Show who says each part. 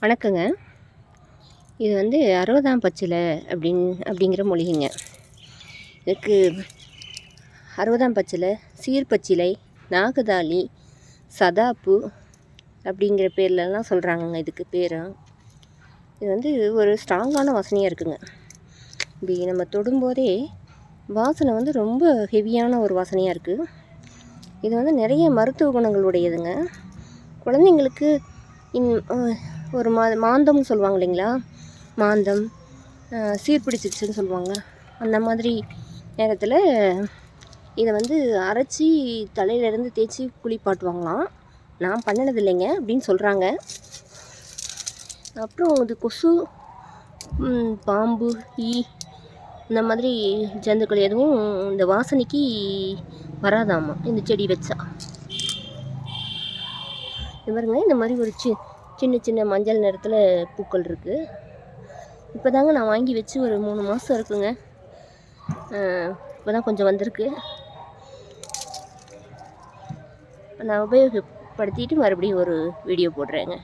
Speaker 1: வணக்கங்க. இது வந்து அறுபதாம் பச்சிலை அப்படிங்கிற மூலிகைங்க. இதுக்கு அறுபதாம் பச்சிலை, சீர்பச்சிலை, நாகதாளி, சதாப்பு அப்படிங்கிற பேர்லலாம் சொல்கிறாங்கங்க இதுக்கு பேர். இது வந்து ஒரு ஸ்ட்ராங்கான வாசனையாக இருக்குங்க. இப்படி நம்ம தொடும்போதே வாசனை வந்து ரொம்ப ஹெவியான ஒரு வாசனையாக இருக்குது. இது வந்து நிறைய மருத்துவ குணங்களுடையதுங்க. குழந்தைங்களுக்கு ஒரு மாந்தம்னு சொல்லுவாங்க இல்லைங்களா, மாந்தம் சீர்பிடிச்சிருச்சுன்னு சொல்லுவாங்க. அந்த மாதிரி நேரத்தில் இதை வந்து அரைச்சி தலையிலேருந்து தேய்ச்சி குளிப்பாட்டுவாங்களாம். நான் பண்ணினது இல்லைங்க அப்படின்னு சொல்கிறாங்க. அப்புறம் இது கொசு, பாம்பு, ஈ இந்த மாதிரி ஜந்துக்கள் எதுவும் இந்த வாசனைக்கு வராதாமா இந்த செடி வச்சா. இது பாருங்க, இந்த மாதிரி ஒரு சின்ன சின்ன மஞ்சள் நிறத்தில் பூக்கள் இருக்குது. இப்போ தாங்க நான் வாங்கி வச்சு ஒரு 3 மாதம் இருக்குங்க. இப்போ தான் கொஞ்சம் வந்திருக்கு. நான் உபயோகப்படுத்திட்டு மறுபடியும் ஒரு வீடியோ போடுறேங்க.